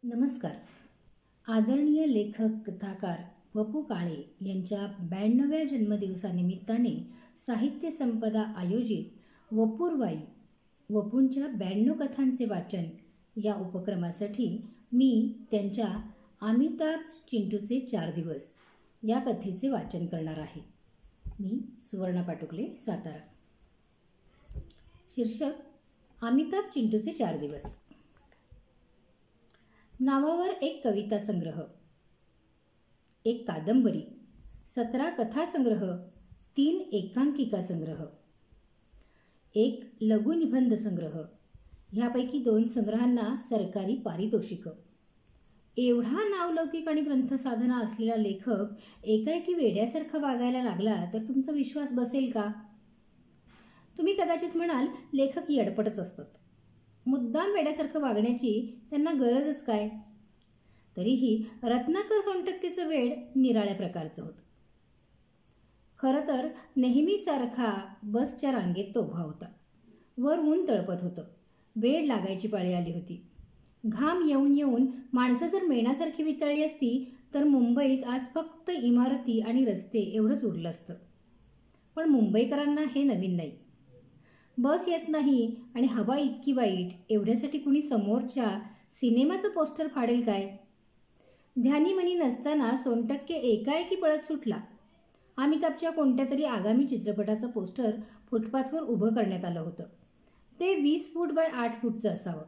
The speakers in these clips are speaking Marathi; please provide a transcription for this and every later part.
नमस्कार. आदरणीय लेखक कथाकार वपू काळे यांच्या 92व्या जन्मदिवसानिमित्ताने साहित्य संपदा आयोजित वपूरवाई वपूंच्या 92 कथांचे वाचन या उपक्रमासाठी मी त्यांच्या अमिताभ चिंटूचे 4 दिवस या कथेचे वाचन करणार आहे. मी सुवर्णा पाटुकले, सातारा. शीर्षक अमिताभ चिंटूचे 4 दिवस. नावावर एक कविता संग्रह, एक कादंबरी, 17 कथासंग्रह, 3 एकांकिका संग्रह, एक लघुनिबंध संग्रह. ह्यापैकी 2 संग्रहांना सरकारी पारितोषिक. एवढा नावलौकिक आणि ग्रंथसाधना असलेला लेखक एकाएकी वेड्यासारखा वागायला लागला तर तुमचा विश्वास बसेल का? तुम्ही कदाचित म्हणाल, लेखक येडपटच असतात, मुद्दाम वेड्यासारखं वागण्याची त्यांना गरजच काय? तरीही रत्नाकर सोनटक्केचं वेड निराळ्या प्रकारचं होतं. खरं तर नेहमीसारखा बसच्या रांगेत तो उभा होता. वर ऊन तळपत होतं. वेड लागायची पाळी आली होती. घाम येऊन येऊन माणसं जर मेणासारखी वितळली असती तर मुंबईत आज फक्त इमारती आणि रस्ते एवढंच उरलं असतं. पण मुंबईकरांना हे नवीन नाही. बस येत नाही आणि हवा इतकी वाईट एवढ्यासाठी कुणी समोरच्या सिनेमाचं पोस्टर फाडेल काय? ध्यानीमनी नसताना सोनटक्के एकाएकी पळत सुटला. अमिताभच्या कोणत्या तरी आगामी चित्रपटाचं पोस्टर फुटपाथवर उभं करण्यात आलं होतं. ते 20 फूट बाय 8 फूटचं असावं.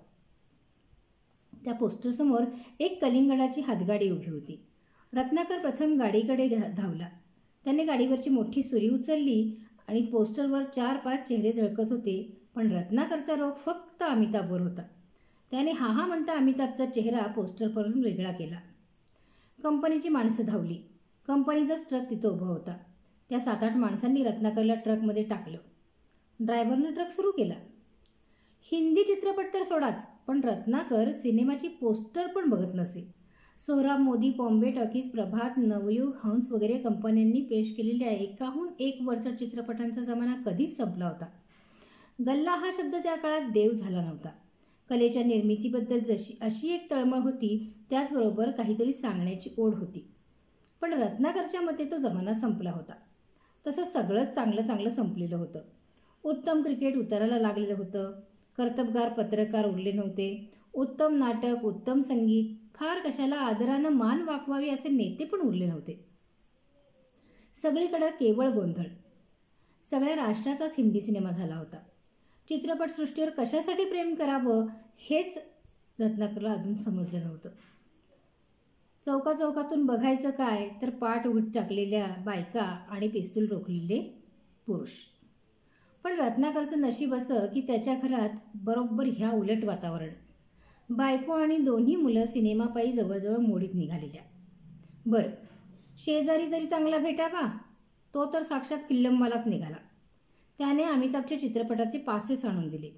त्या पोस्टरसमोर एक कलिंगडाची हातगाडी उभी होती. रत्नाकर प्रथम गाडीकडे धावला. त्याने गाडीवरची मोठी सुरी उचलली आणि पोस्टरवर 4-5 चेहरे झळकत होते, पण रत्नाकरचा रोग फक्त अमिताभवर होता. त्याने हा म्हणता अमिताभचा चेहरा पोस्टरवरून वेगळा केला. कंपनीची माणसं धावली. कंपनीचाच ट्रक तिथं उभा होता. त्या 7-8 माणसांनी रत्नाकरला ट्रकमध्ये टाकलं. ड्रायव्हरनं ट्रक सुरू केला. हिंदी चित्रपट तर सोडाच, पण रत्नाकर सिनेमाची पोस्टर पण बघत नसे. सोहराब मोदी, बॉम्बे टॉकीज, प्रभात, नवयुग, हंस वगैरे कंपन्यांनी पेश केलेल्या एकाहून एक वरचढ चित्रपटांचा जमाना कधीच संपला होता. गल्ला हा शब्द त्या काळात देव झाला नव्हता. कलेच्या निर्मितीबद्दल अशी एक तळमळ होती, त्याचबरोबर काहीतरी सांगण्याची ओढ होती. पण रत्नाकरच्या मते तो जमाना संपला होता. तसं सगळंच चांगलं संपलेलं होतं. उत्तम क्रिकेट उतरायला लागलेलं होतं. कर्तबगार पत्रकार उरले नव्हते. उत्तम नाटक, उत्तम संगीत, फार कशाला आदरानं मान वाकवावी असे नेते पण उरले नव्हते. सगळीकडं केवळ गोंधळ. सगळ्या राष्ट्राचाच हिंदी सिनेमा झाला होता. चित्रपटसृष्टीवर कशासाठी प्रेम करावं हेच रत्नाकरला अजून समजलं नव्हतं. चौकाचौकातून बघायचं काय तर पाठ उघड टाकलेल्या बायका आणि पिस्तूल रोखलेले पुरुष. पण रत्नाकरचं नशीब असं की त्याच्या घरात बरोबर ह्या उलट वातावरण. बायको आणि 2ही मुलं सिनेमापायी जवळजवळ मोडीत निघालेल्या. बरं, शेजारी तरी चांगला भेटावा, तो तर साक्षात किल्लमवालाच निघाला. त्याने अमिताभच्या चित्रपटाचे पासेस आणून दिले.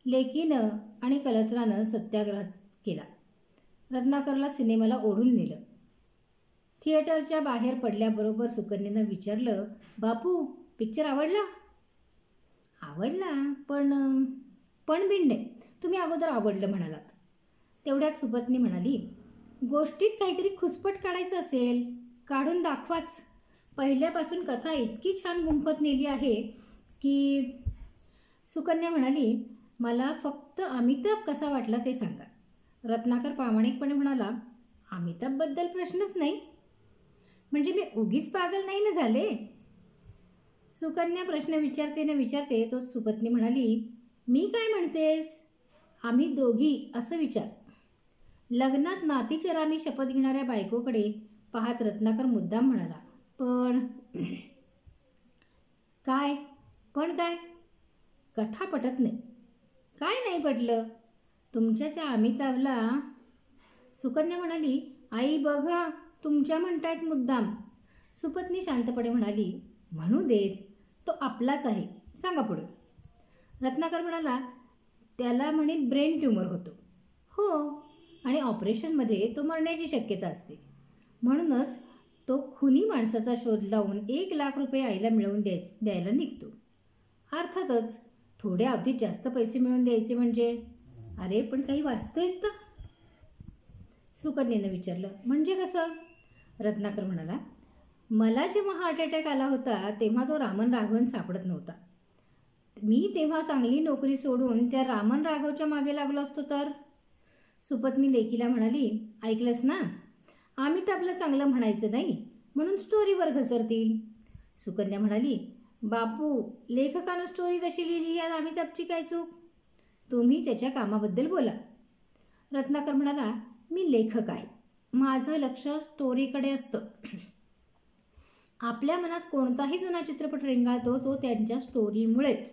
लेकीनं आणि कलत्रानं सत्याग्रह केला. रत्नाकरला सिनेमाला ओढून नेलं. थिएटरच्या बाहेर पडल्याबरोबर सुकन्यानं विचारलं, बापू, पिक्चर आवडला? आवडला, पण बिंडे, तुम्ही अगोदर आवडलं म्हणालात. तेवढ्यात सुपत्नी म्हणाली, गोष्टीत काहीतरी खुसपट काढायचं असेल, काढून दाखवाच. पहिल्यापासून कथा इतकी छान गुंफत नेली आहे की. सुकन्या म्हणाली, मला फक्त अमिताभ कसा वाटला ते सांगा. रत्नाकर प्रामाणिकपणे म्हणाला, अमिताभबद्दल प्रश्नच नाही. म्हणजे मी उगीच पागल नाही ना झाले? सुकन्या प्रश्न विचारते तो सुपत्नी म्हणाली, मी काय म्हणतेस, आम्ही दोघी असं विचार. लग्नात नातीचरामी शपथ घेणाऱ्या बायकोकडे पाहत रत्नाकर मुद्दाम म्हणाला, पण काय? कथा पटत नाही. काय नाही पटलं तुमच्या त्या अमिताभला? सुकन्या म्हणाली, आई बघा, तुमच्या म्हणतायत मुद्दाम. सुपत्नी शांतपणे म्हणाली, म्हणू देत, तो आपलाच आहे, सांगा पुढं. रत्नाकर म्हणाला, त्याला म्हणे ब्रेन ट्यूमर होतो. हो, आणि ऑपरेशनमध्ये तो मरण्याची शक्यता असते. म्हणूनच तो खुनी माणसाचा शोध लावून 1 लाख रुपये आईला मिळवून द्यायला निघतो. अर्थातच थोड्या अवधीत जास्त पैसे मिळवून द्यायचे म्हणजे. अरे पण काही वाचतंय का? सुकन्येनं विचारलं. म्हणजे कसं? रत्नाकर म्हणाला, मला जेव्हा हार्ट अटॅक आला होता तेव्हा तो रामन राघवन सापडत नव्हता. मी तेव्हा चांगली नोकरी सोडून त्या रामन राघवच्या मागे लागलो असतो तर. सुपत्नी लेकीला म्हणाली, ऐकलंस ना, अमिताभला चांगलं म्हणायचं नाही म्हणून स्टोरीवर घसरतील. सुकन्या म्हणाली, बापू, लेखकानं स्टोरी तशी लिहिली यात अमिताभची काय चूक? तुम्ही त्याच्या कामाबद्दल बोला. रत्नाकर म्हणाला, मी लेखक आहे, माझं लक्ष स्टोरीकडे असतं. आपल्या मनात कोणताही जुना चित्रपट रेंगाळतो तो त्यांच्या स्टोरीमुळेच.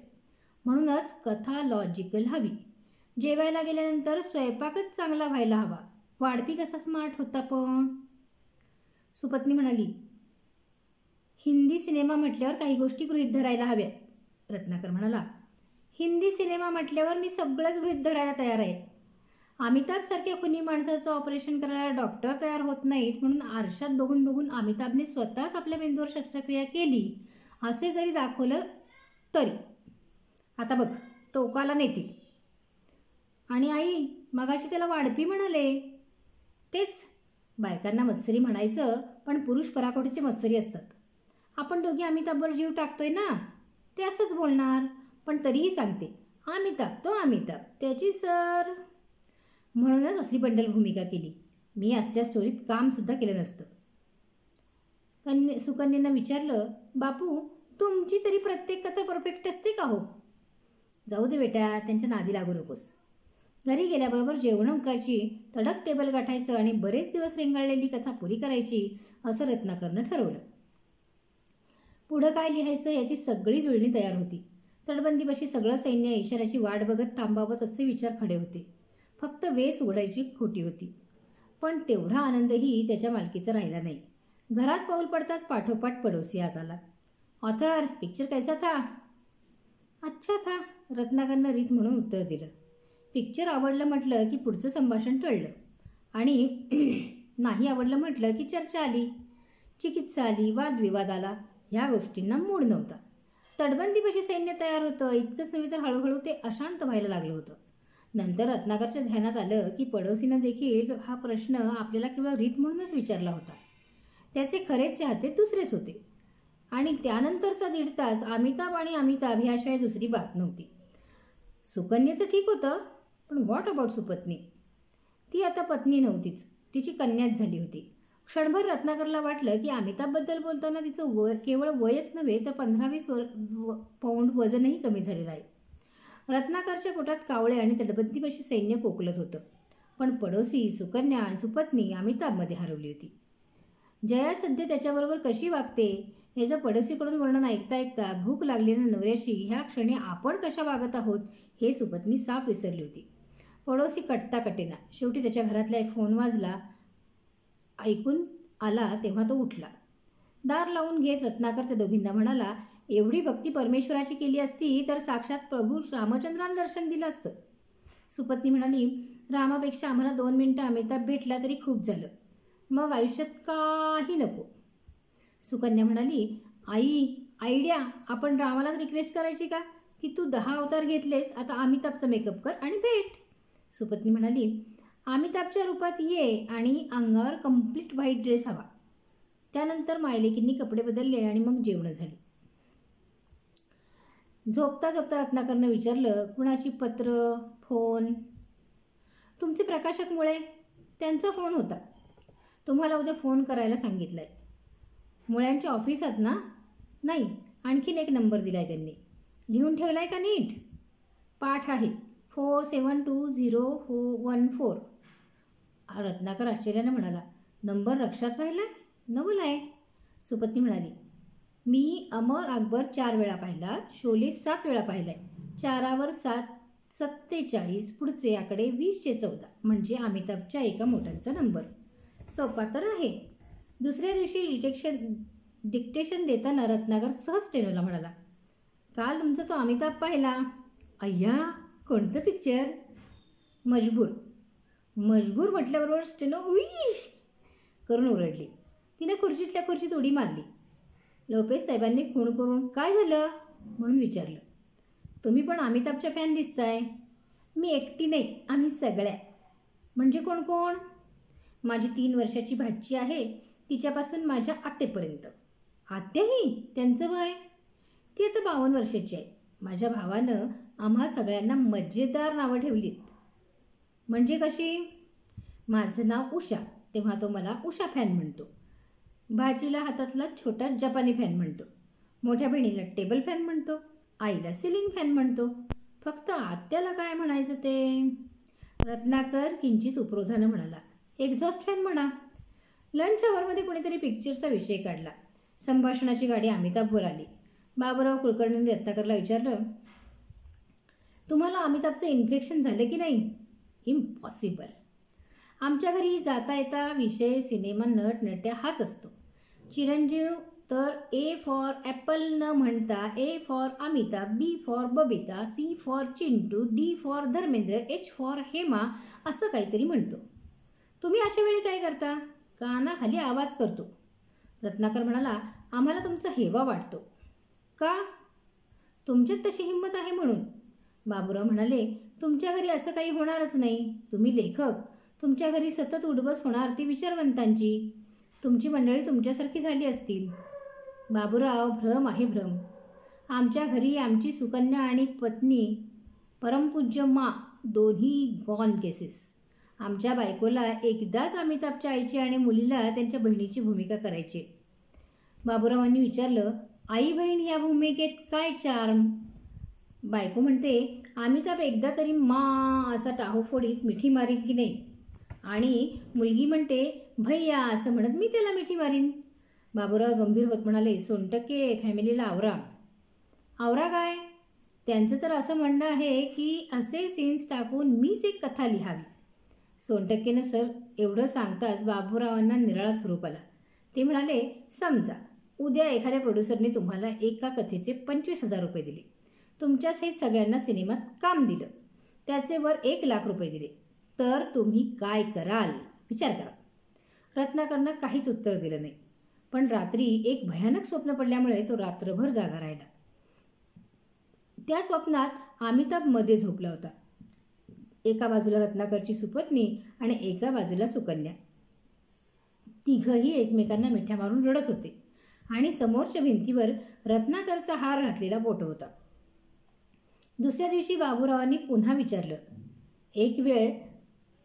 म्हणूनच कथा लॉजिकल हवी. जेवायला गेल्यानंतर स्वयंपाकच चांगला व्हायला हवा. वाढपी कसा स्मार्ट होता पण. सुपत्नी म्हणाली, हिंदी सिनेमा म्हटल्यावर काही गोष्टी गृहीत धरायला हव्यात. रत्नाकर म्हणाला, हिंदी सिनेमा म्हटल्यावर मी सगळंच गृहीत धरायला तयार आहे. अमिताभसारख्या खुनी माणसाचं ऑपरेशन करायला डॉक्टर तयार होत नाहीत म्हणून आरशात बघून बघून अमिताभने स्वतःच आपल्या मेंदूवर शस्त्रक्रिया केली असे जरी दाखवलं तरी. आता बघ, टोकाला नेतील. आणि आई, मगाशी त्याला वाढपी म्हणाले. तेच, बायकांना मत्सरी म्हणायचं पण पुरुष पराकोटीचे मत्सरी असतात. आपण दोघी अमिताभवर जीव टाकतोय ना, ते असंच बोलणार. पण तरीही सांगते, अमिताभ तो अमिताभ, त्याची सर. म्हणूनच असली बंडल भूमिका केली. मी असल्या स्टोरीत कामसुद्धा केलं नसतं. सुकन्येनं विचारलं, बापू, तुमची तरी प्रत्येक कथा परफेक्ट असते का हो? जाऊ दे बेटा, त्यांच्या नादी लागू नकोस. घरी गेल्याबरोबर जेवण करायची, तडक टेबल गाठायचं आणि बरेच दिवस रेंगाळलेली कथा पुरी करायची असं रत्नाकरनं ठरवलं. पुढं काय लिहायचं याची सगळी जुळणी तयार होती. तटबंदीपाशी सगळं सैन्य इशाऱ्याची वाट बघत थांबावं असे विचार खडे होते. फक्त वेस उघडायची खोटी होती. पण तेवढा आनंदही त्याच्या मालकीचा राहिला नाही. घरात पाऊल पडताच पाठोपाठ पडोसी हात आला. ऑथर, पिक्चर कैसा था? अच्छा था, रत्नाकरनं रीत म्हणून उत्तर दिलं. पिक्चर आवडलं म्हटलं की पुढचं संभाषण टळलं आणि नाही आवडलं म्हटलं की चर्चा आली, चिकित्सा आली, वादविवाद आला. ह्या गोष्टींना मूड नव्हता. तटबंदीपाशी सैन्य तयार होतं. इतकंच नव्हे तर हळूहळू ते अशांत व्हायला लागलं होतं. नंतर रत्नाकरच्या ध्यानात आलं की पडोसीनं देखील हा प्रश्न आपल्याला केवळ रीत म्हणूनच विचारला होता. त्याचे खरे चाहते दुसरेच होते. आणि त्यानंतरचा 1.5 तास अमिताभ आणि अमिताभ ह्याशिवाय दुसरी बात नव्हती. सुकन्येचं ठीक होतं, पण व्हॉट अबाउट सुपत्नी? ती आता पत्नी नव्हतीच, तिची कन्याच झाली होती. क्षणभर रत्नाकरला वाटलं की अमिताभबद्दल बोलताना तिचं केवळ वयच नव्हे तर 15-20 पौंड वजनही कमी झालेलं आहे. रत्नाकरच्या पोटात कावळे आणि तटबंदीपाशी सैन्य कोकलत होतं. पण पडोसी सुकन्या आणि सुपत्नी अमिताभमध्ये हरवली होती. जया सध्या त्याच्याबरोबर कशी वागते याचं पडोसीकडून वर्णन ऐकता ऐकता भूक लागलेल्या नवऱ्याशी ह्या क्षणी आपण कशा वागत आहोत हे सुपत्नी साफ विसरली होती. पडोसी कटता कटेना. शेवटी त्याच्या घरातला फोन वाजला. ऐकून आला तेव्हा तो उठला. दार लावून घेत रत्नाकर त्या दोघींना म्हणाला, एवढी भक्ती परमेश्वराची केली असती तर साक्षात प्रभू रामचंद्रांना दर्शन दिलं असतं. सुपत्नी म्हणाली, रामापेक्षा आम्हाला 2 मिनिटं अमिताभ भेटला तरी खूप झालं. मग आयुष्यात काही नको. सुकन्या म्हणाली, आई, आयडिया, आपण रामालाच रिक्वेस्ट करायची का की तू 10 अवतार घेतलेस, आता अमिताभचा मेकअप कर आणि भेट. सुपत्नी म्हणाली, अमिताभच्या रूपात ये आणि अंगावर कंप्लीट व्हाईट ड्रेस हवा. त्यानंतर मायलेकींनी कपडे बदलले आणि मग जेवणं झाली. झोपता झोपता रत्नाकरनं विचारलं, कुणाची पत्र, फोन? तुमचे प्रकाशक मुळे. त्यांचा फोन होता. तुम्हाला उद्या फोन करायला सांगितलं आहे. मुळ्यांच्या ऑफिसात ना? नाही, आणखीन एक नंबर दिला आहे त्यांनी. लिहून ठेवला आहे का नीट? पाठ आहे, 472014. रत्नाकर आश्चर्यानं म्हणाला, नंबर लक्षात राहिला? नवल आहे. सुपत्नी म्हणाली, मी अमर अकबर 4 वेळा पाहिला, शोले 7 वेळा पाहिलाय. 4वर 7 47, पुढचे आकडे 2014 म्हणजे अमिताभच्या एका मोठ्यांचा नंबर. सोपा तर आहे. दुसऱ्या दिवशी डिक्टेशन देताना रत्नाकर सहज स्टेनोला म्हणाला, काल तुमचा तो अमिताभ पाहिला. अय्या, कोणतं पिक्चर? मजबूर. मजबूर म्हटल्याबरोबर स्टेनो उई करून ओरडली. तिने खुर्चीतल्या खुर्चीत उडी मारली. लोपेस साहेबांनी खूण करून काय झालं म्हणून विचारलं. तुम्ही पण अमिताभच्या फॅन दिसताय. मी एकटी नाही, आम्ही सगळ्या. म्हणजे कोण कोण? माझी 3 वर्षाची भाची आहे, तिच्यापासून माझ्या आत्तेपर्यंत. आत्याही? त्यांचं वय? ती आता 52 वर्षाची आहे. माझ्या भावानं आम्हा सगळ्यांना मजेदार नावं ठेवलीत. म्हणजे कशी? माझं नाव उषा, तेव्हा तो मला उषा फॅन म्हणतो. भाचीला हातातला छोटा जपानी फॅन म्हणतो. मोठ्या बहिणीला टेबल फॅन म्हणतो. आईला सिलिंग फॅन म्हणतो. फक्त आत्याला काय म्हणायचं ते? रत्नाकर किंचित उपरोधानं म्हणाला, एक्झॉस्ट फॅन म्हणा. लंच अवरमध्ये कोणीतरी पिक्चरचा विषय काढला. संभाषणाची गाडी अमिताभवर आली. बाबूराव कुलकर्णींनी रत्नाकरला विचारलं, तुम्हाला अमिताभचं इन्फेक्शन झालं की नाही? इम्पॉसिबल. आमच्या घरी जाता येता विषय सिनेमा नटनट्या हाच असतो. चिरंजीव तर ए फॉर ॲपल न म्हणता A for Amitabh, B for Babita, C for Chintu, D for Dharmendra, H for Hema असं काहीतरी म्हणतो. तुम्ही अशा वेळी काय करता? कानाखाली आवाज करतो. रत्नाकर म्हणाला, आम्हाला तुमचा हेवा वाटतो. का? तुमच्यात तशी हिंमत आहे म्हणून. बाबूराव म्हणाले, तुमच्या घरी असं काही होणारच नाही. तुम्ही लेखक. तुमच्या घरी सतत उडबस होणार ती विचारवंतांची. तुमची मंडळी तुमच्यासारखी झाली असतील. बाबूराव, भ्रम आहे भ्रम. आमच्या घरी आमची सुकन्या आणि पत्नी परमपूज्य मा दोन्ही गॉन केसेस. आमच्या बायकोला एकदाच अमिताभच्या आईची आणि मुलीला त्यांच्या बहिणीची भूमिका करायची. बाबूरावांनी विचारलं, आई बहीण ह्या भूमिकेत काय चार्म? बायको म्हणते, अमिताभ एकदा तरी मा असा टाहोफोडीत मिठी मारील की नाही? आणि मुलगी म्हणते, भैया असं म्हणत मी त्याला मिठी मारीन. बाबूराव गंभीर होत म्हणाले, सोनटक्के, फॅमिलीला आवरा. आवरा काय? त्यांचं तर असं म्हणणं आहे की असे सीन्स टाकून मीच एक कथा लिहावी. सोनटक्केनं सर एवढं सांगताच बाबूरावांना निराळा स्वरूप आला. ते म्हणाले, समजा उद्या एखाद्या प्रोड्युसरने तुम्हाला एका कथेचे 25,000 रुपये दिले. तुमच्यासहित सगळ्यांना सिनेमात काम दिलं. त्याचे वर 1,00,000 रुपये दिले. तर तुम्ही काय कराल? विचार करा. रत्नाकरनं काहीच उत्तर दिलं नाही. पण रात्री एक भयानक स्वप्न पडल्यामुळे तो रात्रभर जागा राहिला. त्या स्वप्नात अमिताभ मध्ये झोपला होता. एका बाजूला रत्नाकरची सुपत्नी आणि एका बाजूला सुकन्या. तिघंही एकमेकांना मिठ्या मारून रडत होते आणि समोरच्या भिंतीवर रत्नाकरचा हार घातलेला फोटो होता. दुसऱ्या दिवशी बाबूरावांनी पुन्हा विचारलं, एक वेळ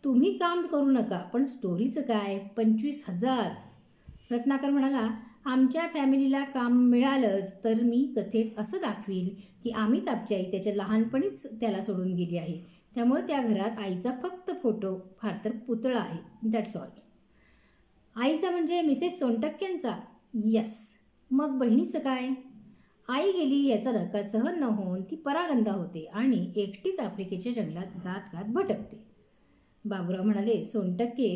तुम्ही काम करू नका, पण स्टोरीचं काय? 25,000. रत्नाकर म्हणाला, आमच्या फॅमिलीला काम मिळालंच तर मी कथेत असं दाखवील की अमिताभची आई त्याच्या लहानपणीच त्याला सोडून गेली आहे. त्यामुळे त्या घरात आईचा फक्त फोटो, फार तर पुतळा आहे. That's all. आईचा म्हणजे मिसेस सोनटक्क्यांचा? यस. मग बहिणीचं काय? आई गेली याचा धक्का सहन न होऊन ती परागंदा होते आणि एकटीच आफ्रिकेच्या जंगलात गात गात भटकते. बाबूराव म्हणाले, सोनटक्के,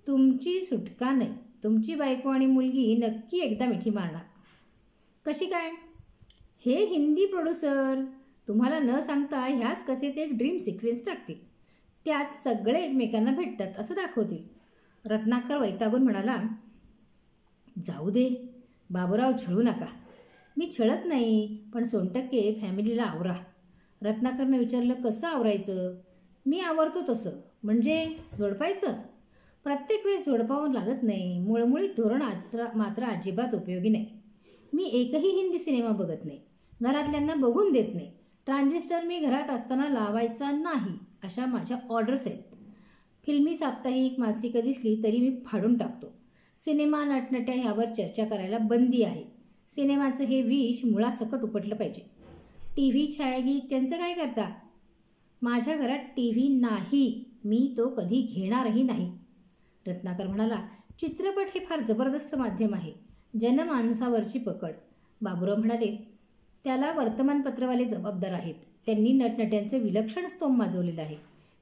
तुमची सुटका नाही. तुमची बायको आणि मुलगी नक्की एकदा मिठी मारणार. कशी काय? हे हिंदी प्रोड्युसर तुम्हाला न सांगता ह्याच कथेत एक ड्रीम सिक्वेन्स टाकतील. त्यात सगळे एकमेकांना भेटतात असं दाखवतील. रत्नाकर वैतागून म्हणाला, जाऊ दे बाबूराव, छळू नका. मी छळत नाही, पण सोनटक्के, फॅमिलीला आवरा. रत्नाकरनं विचारलं, कसं आवरायचं? मी आवरतो तसं. म्हणजे झोडपायचं? प्रत्येक वेळेस झोडपावं लागत नाही. मुळमुळीत धोरण मात्र अजिबात उपयोगी नाही. मी एकही हिंदी सिनेमा बघत नाही. घरातल्यांना बघून देत नाही. ट्रान्झिस्टर मी घरात असताना लावायचा नाही अशा माझ्या ऑर्डर्स आहेत. फिल्मी साप्ताहिक मासिकं दिसली तरी मी फाडून टाकतो. सिनेमा नटनट्या ह्यावर चर्चा करायला बंदी आहे. सिनेमाचं हे विष मुळासकट उपटलं पाहिजे. TV छायागीत त्यांचं काय करता? माझ्या घरात TV नाही. मी तो कधी घेणारही नाही. रत्नाकर म्हणाला, चित्रपट हे फार जबरदस्त माध्यम आहे. जनमानसावरची पकड. बाबूराव म्हणाले, त्याला वर्तमानपत्रवाले जबाबदार आहेत. त्यांनी नटनट्यांचे विलक्षण स्तोम माजवलेलं आहे.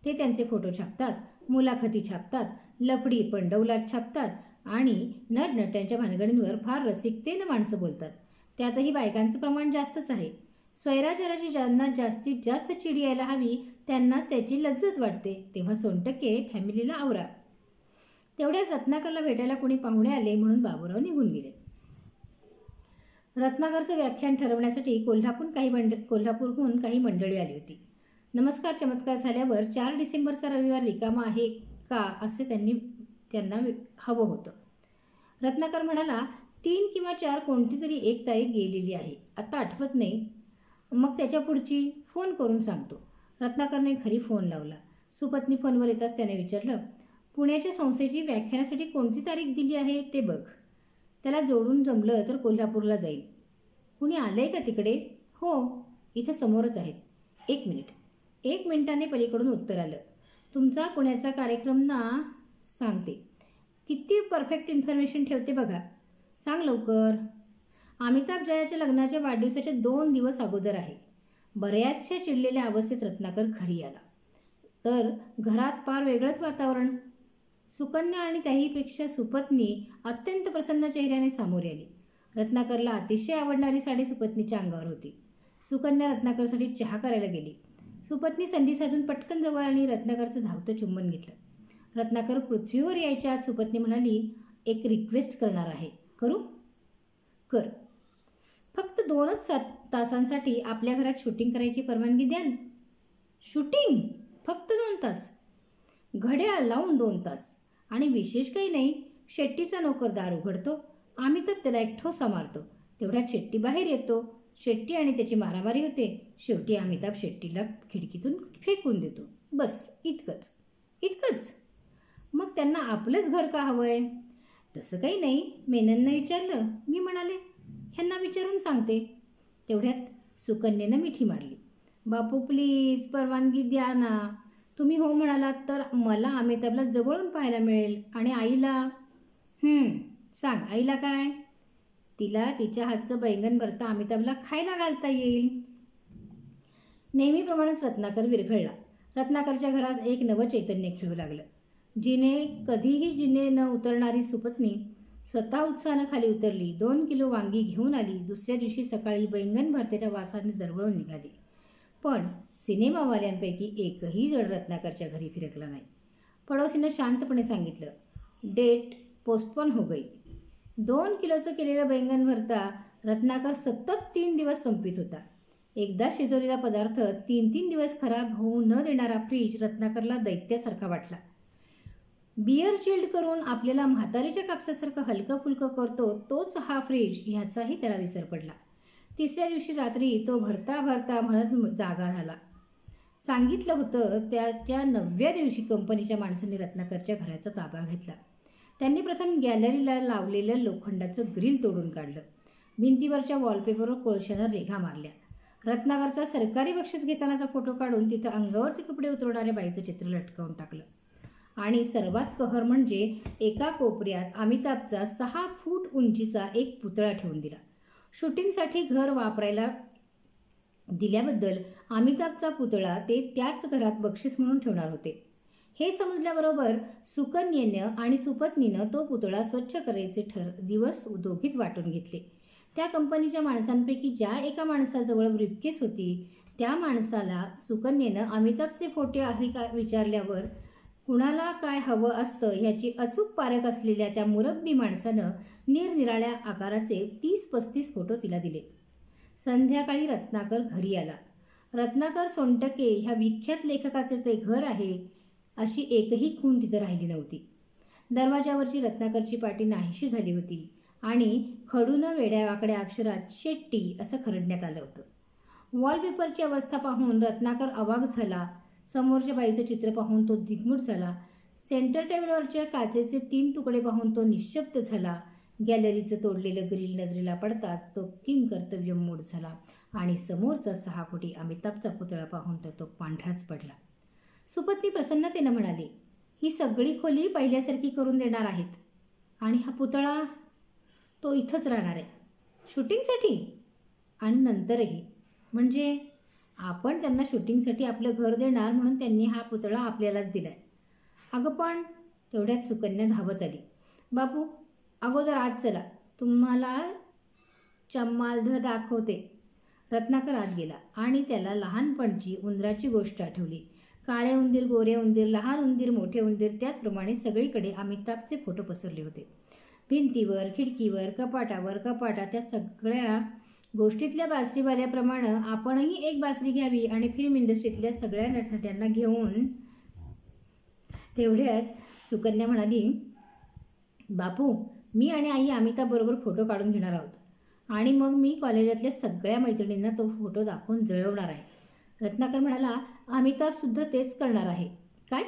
ते त्यांचे फोटो छापतात, मुलाखती छापतात, लफडी पण डौलात छापतात आणि नटनट्यांच्या भानगडींवर फार रसिकतेनं माणसं बोलतात. त्यातही बायकांचं प्रमाण जास्तच आहे. स्वैराचाराची ज्यांना जास्तीत जास्त चिड यायला हवी त्यांनाच त्याची लज्जत वाटते. तेव्हा सोनटक्के, फॅमिलीला आवरा. तेवढ्यात रत्नाकरला भेटायला कोणी पाहुणे आले म्हणून बाबूराव निघून गेले. रत्नाकरचं व्याख्यान ठरवण्यासाठी कोल्हापूरहून काही मंडळी आली होती. नमस्कार चमत्कार झाल्यावर 4 डिसेंबरचा रविवार रिकामा आहे का असे त्यांनी त्यांना हवं होतं. रत्नाकर म्हणाला, 3 किंवा 4 कोणती तरी एक तारीख गेलेली आहे, आता आठवत नाही. मग त्याच्या पुढची फोन करून सांगतो. रत्नाकरने घरी फोन लावला. सुपत्नी फोनवर येताच त्याने विचारलं, पुण्याच्या संस्थेची व्याख्यानासाठी कोणती तारीख दिली आहे ते बघ. त्याला जोडून जमलं तर कोल्हापूरला जाईल. कुणी आलंय का तिकडे? हो, इथं समोरच आहेत. 1 मिनिट. 1 मिनिटाने पलीकडून उत्तर आलं, तुमचा पुण्याचा कार्यक्रम ना? सांगते. किती परफेक्ट इन्फॉर्मेशन ठेवते बघा. सांग लवकर. अमिताभ जयाच्या लग्नाच्या वाढदिवसाच्या 2 दिवस अगोदर आहे. बऱ्याचशा चिडलेल्या अवस्थेत रत्नाकर घरी आला तर घरात फार वेगळंच वातावरण. सुकन्या आणि त्याहीपेक्षा सुपत्नी अत्यंत प्रसन्न चेहऱ्याने सामोरी आली. रत्नाकरला अतिशय आवडणारी साडी सुपत्नीच्या अंगावर होती. सुकन्या रत्नाकरसाठी चहा करायला गेली. सुपत्नी संधी साधून पटकन जवळ आली. रत्नाकरचं धावतं चुंबन घेतलं. रत्नाकर पृथ्वीवर यायच्या आत सुपत्नी म्हणाली, एक रिक्वेस्ट करणार आहे, करू? कर. फक्त 2च तासांसाठी आपल्या घरात शूटिंग करायची परवानगी द्याल. शूटिंग? फक्त 2 तास? घड्याळ लावून 2 तास. आणि विशेष काही नाही, शेट्टीचा नोकर दार उघडतो, अमिताभ त्याला एक ठोसा मारतो, तेवढ्यात शेट्टी बाहेर येतो. शेट्टी आणि त्याची मारामारी होते. शेवटी अमिताभ शेट्टीला खिडकीतून फेकून देतो. बस, इतकंच. इतकंच? मग त्यांना आपलंच घर का हवंय? तसं काही नाही. मेनननं विचारलं. मी म्हणाले, ह्यांना विचारून सांगते. तेवढ्यात सुकन्येनं मिठी मारली. बापू प्लीज परवानगी द्या ना. तुम्ही हो म्हणालात तर मला अमिताभला जवळून पाहायला मिळेल. आणि आईला? सांग, आईला काय? तिला तिच्या हातचं बैंगन भरता अमिताभला खायला घालता येईल. नेहमीप्रमाणेच रत्नाकर विरघळला. रत्नाकरच्या घरात एक नवं चैतन्य खेळू लागलं. कधीही जिने न उतरणारी सुपत्नी स्वतः उत्साहानं खाली उतरली. 2 किलो वांगी घेऊन आली. दुसऱ्या दिवशी सकाळी बैंगन भरत्याच्या वासाने दरवळून निघाली. पण सिनेमावाल्यांपैकी एकही जण रत्नाकरच्या घरी फिरकला नाही. पडोसीनं शांतपणे सांगितलं, डेट पोस्टपोन हो गई. 2 किलोचं केलेलं बैंगन भरता रत्नाकर सतत 3 दिवस संपित होता. एकदा शिजवलेला पदार्थ 3-3 दिवस खराब होऊ न देणारा फ्रीज रत्नाकरला दैत्यासारखा वाटला. बियर चिल्ड करून आपल्याला म्हातारीच्या कापसासारखं हलकं फुलकं करतो तोच हा फ्रीज ह्याचाही त्याला विसर पडला. 3ऱ्या दिवशी रात्री तो भरता भरता म्हणत जागा झाला. सांगितलं होतं त्याच्या 9व्या दिवशी कंपनीच्या माणसांनी रत्नाकरच्या घराचा ताबा घेतला. त्यांनी प्रथम गॅलरीला लावलेलं लोखंडाचं ग्रिल तोडून काढलं. भिंतीवरच्या वॉलपेपरवर कोळशानं रेघा मारल्या. रत्नाकरचा सरकारी बक्षीस घेतानाचा फोटो काढून तिथं अंगावरचे कपडे उतरवणाऱ्या बाईचं चित्र लटकवून टाकलं. आणि सर्वात कहर म्हणजे एका कोपऱ्यात अमिताभचा 6 फूट उंचीचा एक पुतळा ठेवून दिला. शूटिंगसाठी घर वापरायला दिल्याबद्दल अमिताभचा पुतळा ते त्याच घरात बक्षीस म्हणून ठेवणार होते. हे समजल्याबरोबर सुकन्येनं आणि सुपत्नीनं तो पुतळा स्वच्छ करायचे दिवस दोघीच वाटून घेतले. त्या कंपनीच्या माणसांपैकी ज्या एका माणसाजवळ ब्रीफकेस होती त्या माणसाला सुकन्येनं अमिताभचे फोटो आहे का विचारल्यावर कुणाला काय हवं असतं ह्याची अचूक पारख असलेल्या त्या मुरब्बी माणसानं निरनिराळ्या आकाराचे 30-35 फोटो तिला दिले. संध्याकाळी रत्नाकर घरी आला. रत्नाकर सोनटके ह्या विख्यात लेखकाचे ते घर आहे अशी एकही खूण तिथं राहिली नव्हती. दरवाजावरची रत्नाकरची पाटी नाहीशी झाली होती आणि खडूनं वेड्यावाकड्या अक्षरात शेट्टी असं खरडण्यात आलं होतं. वॉलपेपरची अवस्था पाहून रत्नाकर अवाक झाला. समोरच्या बाईचं चित्र पाहून तो दिग्मूढ झाला. सेंटर टेबलवरच्या काचेचे 3 तुकडे पाहून तो निश्शब्द झाला. गॅलरीचं तोडलेलं ग्रिल नजरेला पडताच तो किंकर्तव्यमूढ झाला आणि समोरचा 6 फुटी अमिताभचा पुतळा पाहून तर तो पांढराच पडला. सुपत्नी प्रसन्नतेनं म्हणाली, ही सगळी खोली पहिल्यासारखी करून देणार आहेत आणि हा पुतळा तो इथंच राहणार आहे शूटिंगसाठी आणि नंतरही. म्हणजे आपण त्यांना शूटिंगसाठी आपलं घर देणार म्हणून त्यांनी हा पुतळा आपल्यालाच दिलाय. अगं पण तेवढ्यात सुकन्या धावत आली. बापू अगोदर आज चला, तुम्हाला चम्मालध दाखवते. रत्नाकर आत गेला आणि त्याला लहानपणची उंदराची गोष्ट आठवली. काळे उंदीर, गोरे उंदीर, लहान उंदीर, मोठे उंदीर, त्याचप्रमाणे सगळीकडे अमिताभचे फोटो पसरले होते. भिंतीवर, खिडकीवर, कपाटात त्या सगळ्या गोष्टीतल्या बासरीवाल्याप्रमाणे आपणही एक बासरी घ्यावी आणि फिल्म इंडस्ट्रीतल्या सगळ्या नटनट्यांना घेऊन. तेवढ्यात सुकन्या म्हणाली, बापू, मी आणि आई अमिताभबरोबर फोटो काढून घेणार आहोत आणि मग मी कॉलेजातल्या सगळ्या मैत्रिणींना तो फोटो दाखवून जळवणार आहे. रत्नाकर म्हणाला, अमिताभसुद्धा तेच करणार आहे. काय?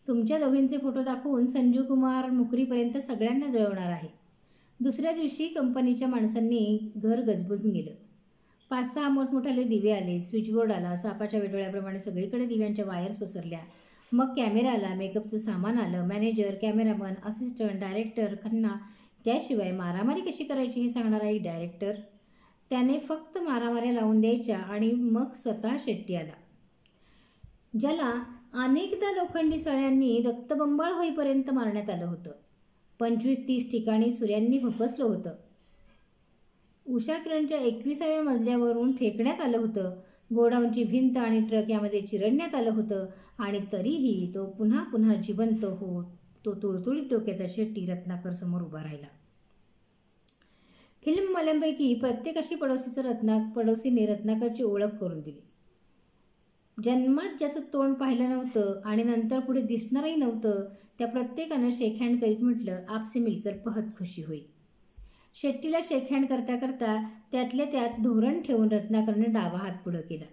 तुमच्या दोघींचे फोटो दाखवून संजीव कुमार मुकरीपर्यंत सगळ्यांना जळवणार आहे. दुसऱ्या दिवशी कंपनीच्या माणसांनी घर गजबजून गेलं. 5-6 मोठमोठाले दिवे आले, स्विचबोर्ड आला, सापाच्या वेटोळ्याप्रमाणे सगळीकडे दिव्यांच्या वायर्स पसरल्या. मग कॅमेरा आला, मेकअपचं सामान आलं, manager, cameraman, assistant, director, Khanna, त्याशिवाय मारामारी कशी करायची हे सांगणारा एक डायरेक्टर. त्याने फक्त मारामाऱ्या लावून द्यायच्या आणि मग स्वतः शेट्टी आला, ज्याला अनेकदा लोखंडी सळ्यांनी रक्तबंबाळ होईपर्यंत मारण्यात आलं होतं. 25-30 ठिकाणी सूर्यांनी भपसलं होतं. उषा किरणच्या 21व्या मजल्यावरून फेकण्यात आलं होतं. गोडाऊनची भिंत आणि ट्रक यामध्ये चिरडण्यात आलं होतं आणि तरीही तो पुन्हा पुन्हा जिवंत होत तो तुळतुळीत डोक्याचा शेट्टी रत्नाकर समोर उभा राहिला. फिल्मवाल्यांपैकी प्रत्येकाशी पडोसीने रत्नाकरची ओळख करून दिली. जन्मात ज्याचं तोंड पाहिलं नव्हतं आणि नंतर पुढे दिसणारही नव्हतं, त्या प्रत्येकानं शेकहँड करीत म्हटलं, आपसे मिलकर बहुत खुशी हुई. शेट्टीला शेकहँड करता करता त्यातल्या त्यात धोरण ठेवून रत्नाकरने डावा हात पुढं केला.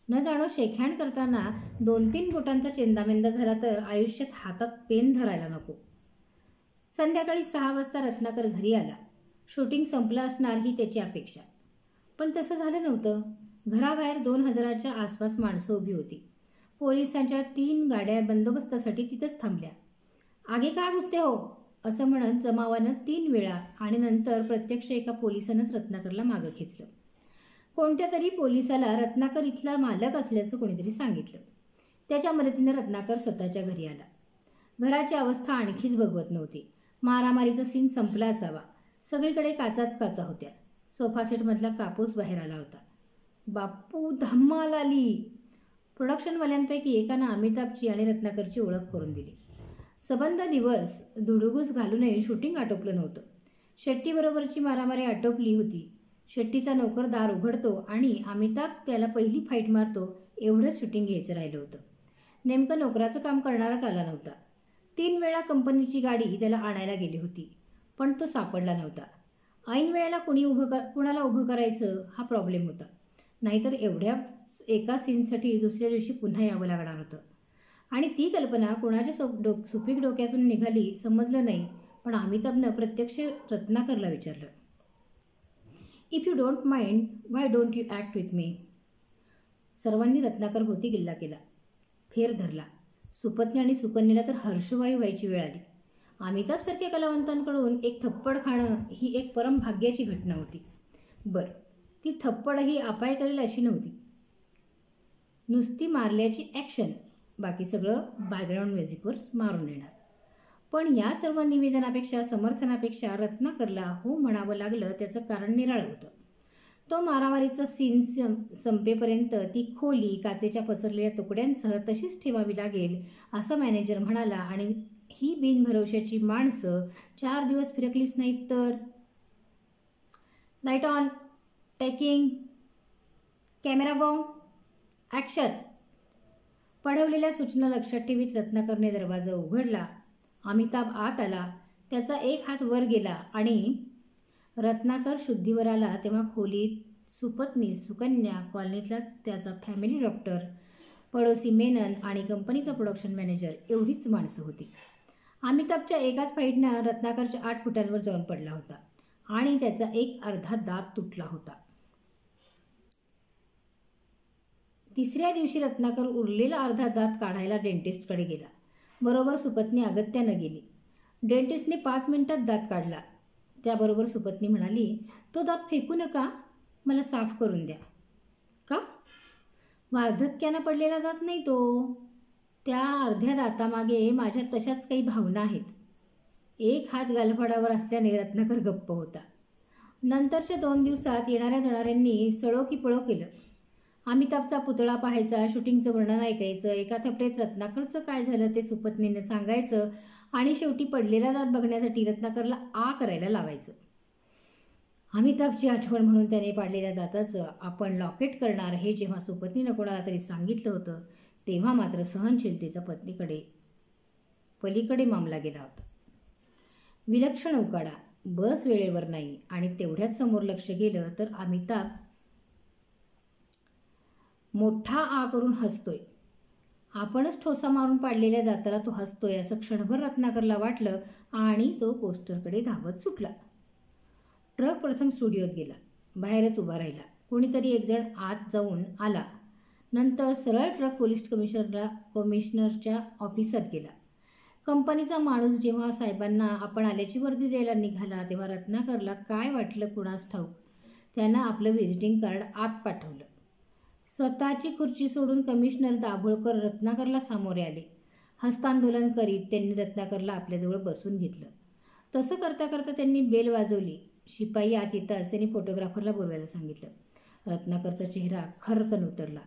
न जाणो शेकहँड करताना 2-3 बोटांचा चेंदामेंदा झाला तर आयुष्यात हातात पेन धरायला नको. संध्याकाळी 6 वाजता रत्नाकर घरी आला. शूटिंग संपलं असणार ही त्याची अपेक्षा, पण तसं झालं नव्हतं. घराबाहेर 2000च्या आसपास माणसं उभी होती. पोलिसांच्या 3 गाड्या बंदोबस्तासाठी तिथंच थांबल्या. आगे का घुसते हो, असं म्हणत जमावानं 3 वेळा आणि नंतर प्रत्यक्ष एका पोलिसानंच रत्नाकरला मागं खेचलं. कोणत्या तरी पोलिसाला रत्नाकर इथला मालक असल्याचं कोणीतरी सांगितलं. त्याच्या मदतीनं रत्नाकर स्वतःच्या घरी आला. घराची अवस्था आणखीच बघवत नव्हती. मारामारीचा सीन संपला असावा. सगळीकडे काचाच काचा होत्या. सोफा सेटमधला कापूस बाहेर आला होता. बापू, धम्माल आली. प्रोडक्शनवाल्यांपैकी एकानं अमिताभची आणि रत्नाकरची ओळख करून दिली. सबंध दिवस धुडुगूस घालूनही शूटिंग आटोपलं नव्हतं. शेट्टीबरोबरची मारामारी आटोपली होती. शेट्टीचा नोकर दार उघडतो आणि अमिताभ त्याला पहिली फाईट मारतो, एवढंच शूटिंग घ्यायचं राहिलं होतं. नेमकं नोकराचं काम करणाराच आला नव्हता. 3 वेळा कंपनीची गाडी त्याला आणायला गेली होती, पण तो सापडला नव्हता. ऐन वेळेला कुणाला उभं करायचं हा प्रॉब्लेम होता. नाहीतर एवढ्या एका सीनसाठी दुसऱ्या दिवशी पुन्हा यावं लागणार होतं. आणि ती कल्पना कुणाच्या सुपीक डोक्यातून निघाली समजलं नाही, पण अमिताभनं प्रत्यक्ष रत्नाकरला विचारलं, if you don't mind, why don't you act with me. सर्वांनी रत्नाकर भोवती गिल्ला केला, फेर धरला. सुपत्नी आणि सुकन्याला तर हर्षवायू व्हायची वेळ आली. अमिताभसारख्या कलावंतांकडून एक थप्पड खाणं ही एक परम भाग्याची घटना होती. बरं, ती थप्पड ही अपाय करेल अशी नव्हती. नुसती मारल्याची ॲक्शन, बाकी सगळं बॅकग्राऊंड म्युझिकवर मारून येणार. पण या सर्व निवेदनापेक्षा, समर्थनापेक्षा रत्नाकरला हो म्हणावं लागलं त्याचं कारण निराळं होतं. तो मारामारीचा सीन संपेपर्यंत ती खोली काचेच्या पसरलेल्या तुकड्यांसह तशीच ठेवावी लागेल असं मॅनेजर म्हणाला आणि ही बिनभरवशाची माणसं 4 दिवस फिरकलीच नाहीत तर. Light on, taking, camera go, action. पढवलेल्या सूचना लक्षात ठेवीत रत्नाकरने दरवाजा उघडला. अमिताभ आत आला. त्याचा एक हात वर गेला आणि रत्नाकर शुद्धीवर आला तेव्हा खोलीत सुपत्नी, सुकन्या, कॉलनीतलाच त्याचा फॅमिली डॉक्टर, पडोसी मेनन आणि कंपनीचा प्रोडक्शन मॅनेजर एवढीच माणसं होती. अमिताभच्या एकाच फाईटनं रत्नाकरच्या 8 फुटांवर जाऊन पडला होता आणि त्याचा एक अर्धा दात तुटला होता. तिसऱ्या दिवशी रत्नाकर उरलेला अर्धा दात काढायला डेंटिस्टकडे गेला. बरोबर सुपत्नी अगत्यानं गेली. डेंटिस्टने 5 मिनिटात दात काढला. त्याबरोबर सुपत्नी म्हणाली, तो दात फेकू नका, मला साफ करून द्या. का? वार्धक्यानं पडलेला दात नाही तो. त्या अर्ध्या दातामागे माझ्या तशाच काही भावना आहेत. एक हात गालफाडावर असल्याने रत्नाकर गप्प होता. नंतरच्या 2 दिवसात येणाऱ्या जाणाऱ्यांनी सळो की पळो केलं. अमिताभचा पुतळा पाहायचा, शूटिंगचं वर्णन ऐकायचं, एका थपडेत रत्नाकरचं काय झालं ते सुपत्नीने सांगायचं आणि शेवटी पडलेला दात बघण्यासाठी रत्नाकरला आ करायला लावायचं. अमिताभची आठवण म्हणून त्याने पाडलेल्या दाताचं आपण लॉकेट करणार हे जेव्हा सुपत्नीनं कोणाला तरी सांगितलं होतं तेव्हा मात्र सहनशीलतेचा पत्नीकडे पलीकडे मामला गेला होता. विलक्षण उकाडा, बस वेळेवर नाही आणि तेवढ्याच समोर लक्ष गेलं तर अमिताभ मोठा आ करून हसतोय. आपणच ठोसा मारून पाडलेल्या दाताला तो हसतोय असं क्षणभर रत्नाकरला वाटलं आणि तो पोस्टरकडे धावत सुटला. ट्रक प्रथम स्टुडिओत गेला. बाहेरच उभा राहिला. कोणीतरी एक जण आत जाऊन आला. नंतर सरळ ट्रक पोलीस कमिशनरच्या ऑफिसात गेला. कंपनीचा माणूस जेव्हा साहेबांना आपण आल्याची वर्दी द्यायला निघाला तेव्हा रत्नाकरला काय वाटलं कुणास ठाऊक. त्यानं आपलं व्हिजिटिंग कार्ड आत पाठवलं. स्वतःची खुर्ची सोडून कमिशनर दाभोळकर रत्नाकरला सामोरे आले. हस्तांदोलन करीत त्यांनी रत्नाकरला आपल्याजवळ बसून घेतलं. तसं करता करता त्यांनी बेल वाजवली. शिपाई आत येताच त्यांनी फोटोग्राफरला बोलवायला सांगितलं. रत्नाकरचा चेहरा खरकन उतरला.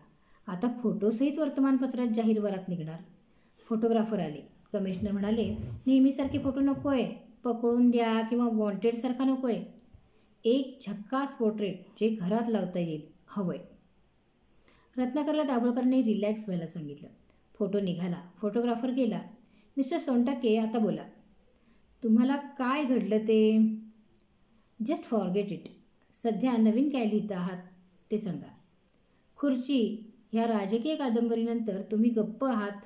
आता फोटोसहित वर्तमानपत्रात जाहीर वरात निघणार. फोटोग्राफर आले. कमिशनर म्हणाले, नेहमीसारखे फोटो नकोय, पकडून द्या किंवा वॉन्टेडसारखा नकोय. एक झक्कास पोर्ट्रेट जे घरात लावता येईल हवंय. रत्नाकरला दाभोळकरने रिलॅक्स व्हायला सांगितलं. फोटो निघाला. फोटोग्राफर गेला. मिस्टर सोनटक्के, आता बोला. तुम्हाला काय घडलं ते? Just forget it. सध्या नवीन काय लिहित आहात ते सांगा. खुर्ची, ह्या राजकीय कादंबरीनंतर तुम्ही गप्प आहात.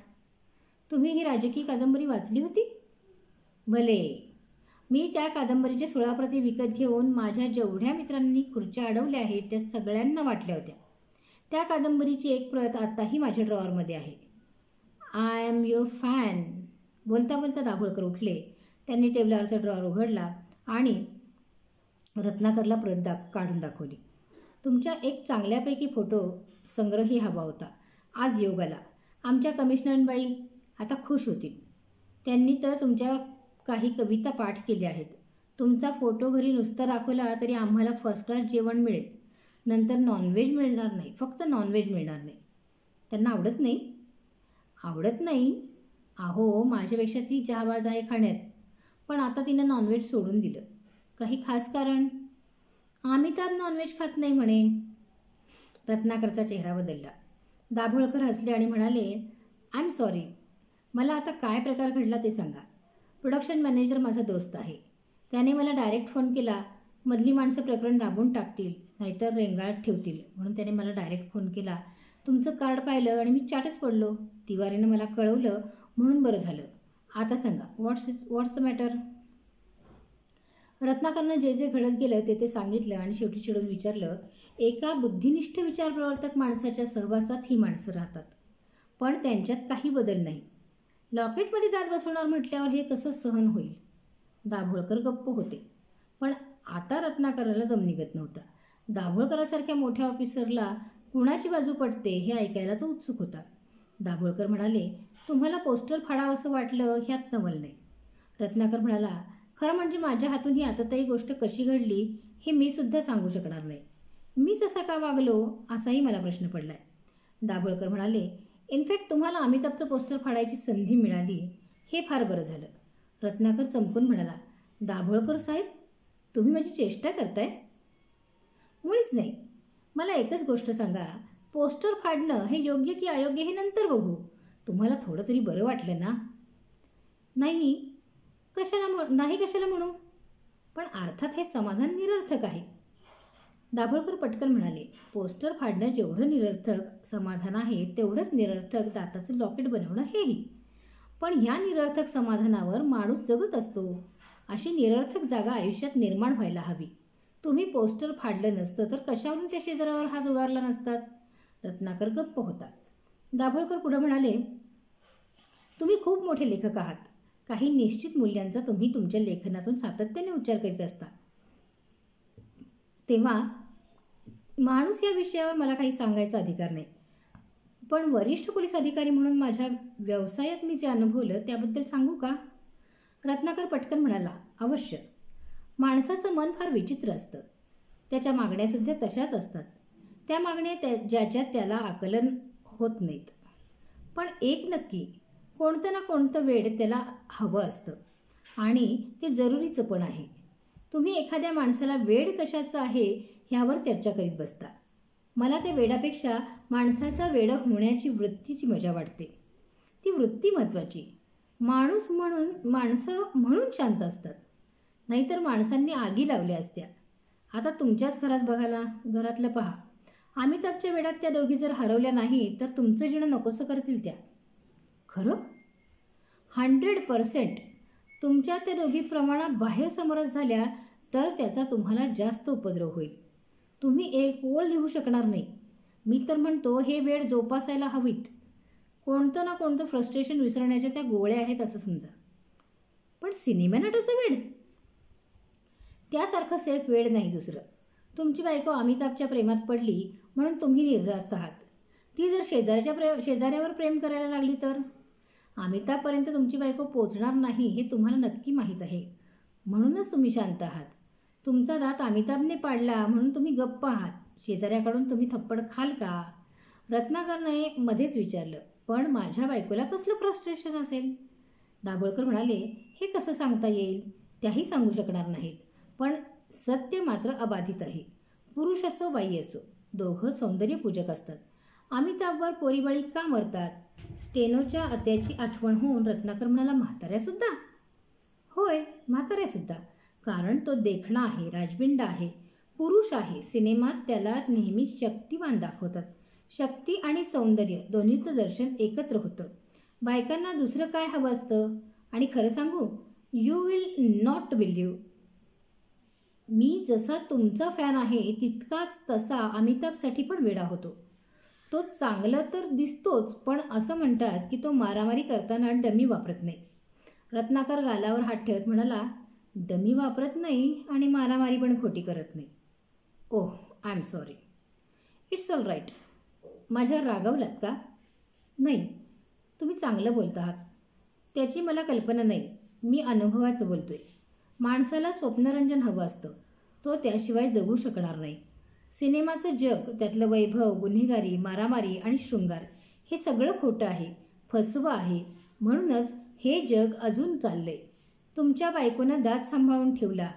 तुम्ही ही राजकीय कादंबरी वाचली होती? भले. मी त्या कादंबरीच्या 16 प्रती विकत घेऊन माझ्या जेवढ्या मित्रांनी खुर्च्या अडवल्या आहेत त्या सगळ्यांना वाटल्या होत्या. त्या कादंबरीची एक प्रत आताही माझ्या ड्रॉवरमध्ये आहे. I am your fan. बोलता बोलता दाभोळकर उठले. त्यांनी टेबलावरचा ड्रॉवर उघडला आणि रत्नाकरला प्रत काढून दाखवली. तुमच्या एक चांगल्यापैकी फोटो संग्रही हवा होता. आज योग आला. आमच्या कमिशनरबाई आता खुश होतील. त्यांनी तर तुमच्या काही कविता पाठ केल्या आहेत. तुमचा फोटो घरी नुसता दाखवला तरी आम्हाला फर्स्ट क्लास जेवण मिळेल. नंतर नॉनव्हेज मिळणार नाही, फक्त नॉनव्हेज मिळणार नाही. त्यांना आवडत नाही? आवडत नाही? अहो, माझ्यापेक्षा ती चहाबाज आहे खाण्यात. पण आता तिनं नॉनव्हेज सोडून दिलं. काही खास कारण? अमिताभ नॉनव्हेज खात नाही म्हणे. रत्नाकरचा चेहरा बदलला. दाभोळकर हसले आणि म्हणाले, आय एम सॉरी. मला आता काय प्रकार घडला ते सांगा. प्रोडक्शन मॅनेजर माझा दोस्त आहे. त्याने मला डायरेक्ट फोन केला. मधली माणसं प्रकरण दाबून टाकतील नाहीतर रेंगाळत ठेवतील म्हणून त्याने मला डायरेक्ट फोन केला. तुमचं कार्ड पाहिलं आणि मी चाटच पडलो. तिवारीनं मला कळवलं म्हणून बरं झालं. आता सांगा, व्हॉट्स द मॅटर? रत्नाकरनं जे जे घडत गेलं ते सांगितलं आणि शेवटी चिडून विचारलं, एका बुद्धिनिष्ठ विचारप्रवर्तक माणसाच्या सहवासात ही माणसं राहतात, पण त्यांच्यात काही बदल नाही. लॉकेटमध्ये दात बसवणार म्हटल्यावर हे कसं सहन होईल? दाभोळकर गप्प होते. पण आता रत्नाकरला दम निघत नव्हता. दाभोळकरासारख्या मोठ्या ऑफिसरला कुणाची बाजू पडते हे ऐकायला तो उत्सुक होता. दाभोळकर म्हणाले, तुम्हाला पोस्टर फाडावं असं वाटलं ह्यात नवल नाही. रत्नाकर म्हणाला, खरं म्हणजे माझ्या हातून ही आताताई गोष्ट कशी घडली हे मी सुद्धा सांगू शकणार नाही. मीच असा का वागलो असाही मला प्रश्न पडलाय. दाभोळकर म्हणाले, इनफॅक्ट तुम्हाला अमिताभचं पोस्टर फाडायची संधी मिळाली हे फार बरं झालं. रत्नाकर चमकून म्हणाला, दाभोळकर साहेब, तुम्ही माझी चेष्टा करताय? मुळीच नाही. मला एकच गोष्ट सांगा, पोस्टर फाडणं हे योग्य की अयोग्य हे नंतर बघू. तुम्हाला थोडं तरी बरं वाटलं ना? नाही कशाला म्हणू? पण अर्थात हे समाधान निरर्थक आहे. दाभोळकर पटकन म्हणाले, पोस्टर फाडणं जेवढं निरर्थक समाधान आहे तेवढंच निरर्थक दाताचं लॉकेट बनवणं हेही. पण ह्या निरर्थक समाधानावर माणूस जगत असतो. अशी निरर्थक जागा आयुष्यात निर्माण व्हायला हवी. तुम्ही पोस्टर फाडलं नसतं तर कशावरून त्या शेजारावर हात उगारला नसतात? रत्नाकर गप्प होता. दाभोळकर पुढे म्हणाले, तुम्ही खूप मोठे लेखक आहात. काही निश्चित मूल्यांचा तुम्ही तुमच्या लेखनातून सातत्याने उच्चार करीत असता. तेव्हा माणूस या विषयावर मला काही सांगायचा अधिकार नाही. पण वरिष्ठ पोलीस अधिकारी म्हणून माझ्या व्यवसायात मी जे अनुभवलं त्याबद्दल सांगू का? रत्नाकर पटकन म्हणाला, अवश्य. माणसाचं मन फार विचित्र असतं. त्याच्या मागण्यासुद्धा तशाच असतात. त्या मागण्या ज्याच्यात त्याला आकलन होत नाहीत. पण एक नक्की, कोणतं ना कोणतं वेड त्याला हवं असतं आणि ते जरुरीचं पण आहे. तुम्ही एखाद्या माणसाला वेड कशाचं आहे ह्यावर चर्चा करीत बसता. मला त्या वेडापेक्षा माणसाचा वेड होण्याची वृत्तीची मजा वाटते. ती वृत्ती महत्त्वाची. माणसं म्हणून शांत असतात. नाहीतर माणसांनी आगी लावल्या असत्या. आता तुमच्याच घरात बघायला, घरातलं पहा. अमिताभच्या वेळात त्या दोघी जर हरवल्या नाही तर तुमचं जीणं नकोसं करतील त्या. खरं 100% तुमच्या त्या दोघी प्रमाणाबाहेर समरस झाल्या तर त्याचा तुम्हाला जास्त उपद्रव होईल. तुम्ही एक ओळ लिहू शकणार नाही. मी तर म्हणतो हे वेळ जोपासायला हवीत. कोणतं ना कोणतं फ्रस्ट्रेशन विसरण्याच्या त्या गोळ्या आहेत असं समजा. पण सिनेमा नटाचं वेड त्यासारखं सेफ वेड नाही दुसरं. तुमची बायको अमिताभच्या प्रेमात पडली म्हणून तुम्ही निर्धास्त आहात. ती जर शेजाऱ्यावर प्रेम करायला लागली तर अमिताभपर्यंत तुमची बायको पोचणार नाही हे तुम्हाला नक्की माहीत आहे. म्हणूनच तुम्ही शांत आहात. तुमचा दात अमिताभने पाडला म्हणून तुम्ही गप्प आहात. शेजाऱ्याकडून तुम्ही थप्पड खाल का? रत्नाकरने मध्येच विचारलं. पण माझ्या बायकोला कसलं फ्रस्ट्रेशन असेल? दाभोळकर म्हणाले, हे कसं सांगता येईल? त्याही सांगू शकणार नाहीत. पण सत्य मात्र अबाधित आहे. पुरुष असो बाई असो दोघं सौंदर्यपूजक असतात. अमिताभवर पोरीबाळी का मरतात? स्टेनोच्या अत्याची आठवण होऊन रत्नाकर म्हणाला, म्हाताऱ्यासुद्धा? होय, म्हाताऱ्यासुद्धा. कारण तो देखणा आहे, राजबिंडा आहे, पुरुष आहे. सिनेमात त्याला नेहमी शक्तिवान दाखवतात. शक्ती आणि सौंदर्य दोन्हीचं दर्शन एकत्र होतं. बायकांना दुसरं काय हवं असतं? आणि खरं सांगू, यू विल नॉट बिलीव्ह, मी जसा तुमचा फॅन आहे तितकाच तसा अमिताभसाठी पण वेडा होतो. तो चांगलं तर दिसतोच, पण असं म्हणतात की तो मारामारी करताना डमी वापरत नाही. रत्नाकर गालावर हात ठेवत म्हणाला, डमी वापरत नाही आणि मारामारी पण खोटी करत नाही. Oh, I am sorry. It's all right. माझ्यावर रागावलात का? नाही, तुम्ही चांगलं बोलत आहात. त्याची मला कल्पना नाही. मी अनुभवाचं बोलतोय. माणसाला स्वप्नरंजन हवं असतं. तो त्याशिवाय जगू शकणार नाही. सिनेमाचं जग, त्यातलं वैभव, गुन्हेगारी, मारामारी आणि शृंगार हे सगळं खोटं आहे, फसवं आहे. म्हणूनच हे जग अजून चाललंय. तुमच्या बायकोनं दात सांभाळून ठेवला.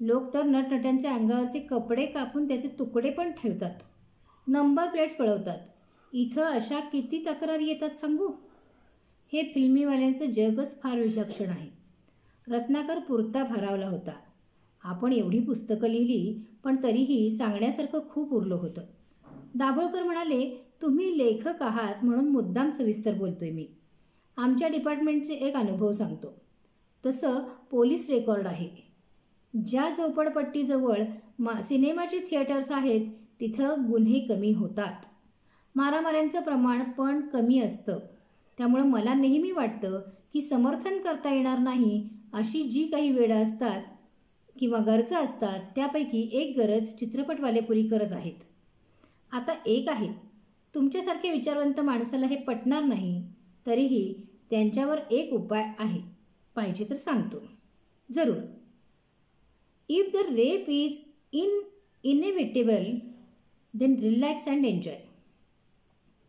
लोक तर नटनट्यांच्या अंगावरचे कपडे कापून त्याचे तुकडे पण ठेवतात. नंबर प्लेट्स पळवतात. इथं अशा किती तक्रारी येतात सांगू? हे फिल्मीवाल्यांचं जगच फार विलक्षण आहे. रत्नाकर पुरता भारावला होता. आपण एवढी पुस्तकं लिहिली पण तरीही सांगण्यासारखं खूप उरलं होतं. दाभोळकर म्हणाले, तुम्ही लेखक आहात म्हणून मुद्दाम सविस्तर बोलतोय मी. आमच्या डिपार्टमेंटचे एक अनुभव सांगतो. तसं पोलीस रेकॉर्ड आहे. ज्या झोपडपट्टीजवळ सिनेमाचे थिएटर्स आहेत तिथं गुन्हे कमी होतात. मारामाऱ्यांचं प्रमाण पण कमी असतं. त्यामुळं मला नेहमी वाटतं की समर्थन करता येणार नाही अशी जी काही वेळं असतात किंवा गरजा असतात त्यापैकी एक गरज चित्रपटवाले पुरी करत आहेत. आता एक आहे, तुमच्यासारख्या विचारवंत माणसाला हे पटणार नाही, तरीही त्यांच्यावर एक उपाय आहे. पाहिजे तर सांगतो. जरूर. If the rape is inevitable then relax and enjoy.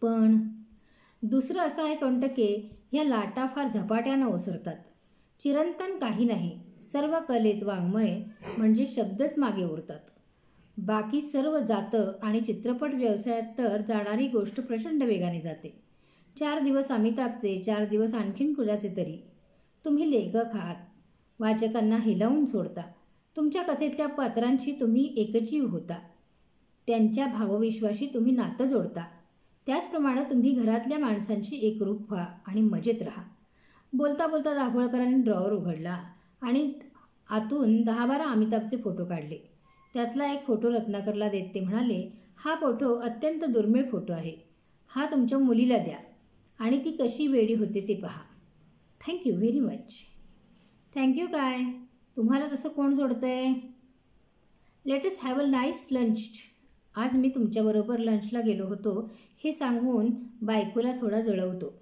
पण दुसरं असं आहे सोनटके, ह्या लाटा फार झपाट्यानं ओसरतात. चिरंतन काही नाही. सर्व कलेत वाङ्मय म्हणजे शब्दच मागे उरतात. बाकी सर्व जातं आणि चित्रपट व्यवसायात तर जाणारी गोष्ट प्रचंड वेगाने जाते. 4 दिवस अमिताभचे, 4 दिवस आणखीन कुणाचे तरी. तुम्ही लेखक आहात. वाचकांना हिलावून सोडता. तुमच्या कथेतल्या पात्रांशी तुम्ही एकजीव होता. त्यांच्या भावविश्वाशी तुम्ही नातं जोडता. त्याचप्रमाणे तुम्ही घरातल्या माणसांशी एकरूप व्हा आणि मजेत राहा. बोलता बोलता दाभोळकरांनी ड्रॉवर उघडला आणि आतून 10-12 अमिताभचे फोटो काढले. त्यातला एक फोटो रत्नाकरला देत ते म्हणाले, हा फोटो अत्यंत दुर्मिळ फोटो आहे. हा तुमच्या मुलीला द्या आणि ती कशी वेडी होते ते पहा. Thank you very much. थँक्यू काय, तुम्हाला तसं कोण सोडतंय? Let us have a nice lunch. आज मी तुमच्याबरोबर लंचला गेलो होतो हे सांगून बायकोला थोडा जळवतो.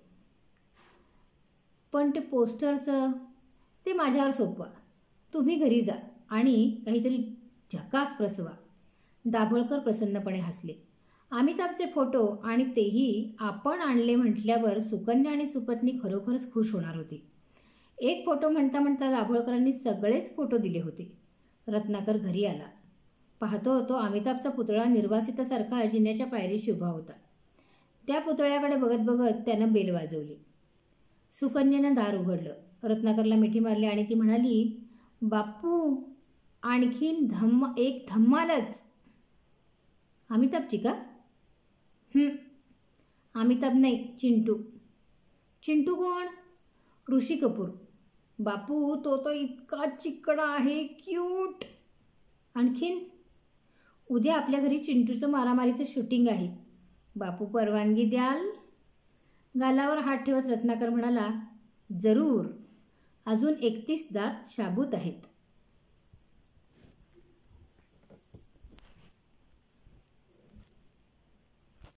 पण ते पोस्टरचं ते माझ्यावर सोपवा. तुम्ही घरी जा आणि काहीतरी झकास प्रसवा. दाभोळकर प्रसन्नपणे हसले. अमिताभचे फोटो आणि तेही आपण आणले म्हटल्यावर सुकन्या आणि सुपत्नी खरोखरच खुश होणार होती. एक फोटो म्हणता म्हणता दाभोळकरांनी सगळेच फोटो दिले होते. रत्नाकर घरी आला. पाहतो तो अमिताभचा पुतळा निर्वासितासारखा जिन्याच्या पायरीशी उभा होता. त्या पुतळ्याकडे बघत बघत त्यानं बेल वाजवली. सुकन्यानं दार उघडलं. रत्नाकरला मिठी मारली आणि ती म्हणाली, बाप्पू, आणखीन एक धम्मालच. अमिताभची का? अमिताभ नाही, चिंटू. चिंटू कोण? ऋषी कपूर. बापू, तो तर इतका चिकणा आहे, क्यूट. आणखीन? उद्या आपल्या घरी चिंटूचं मारामारीचं शूटिंग आहे. बापू, परवानगी द्याल? गालावर हात ठेवत रत्नाकर म्हणाला, जरूर. अजून 31 दात शाबूत आहेत.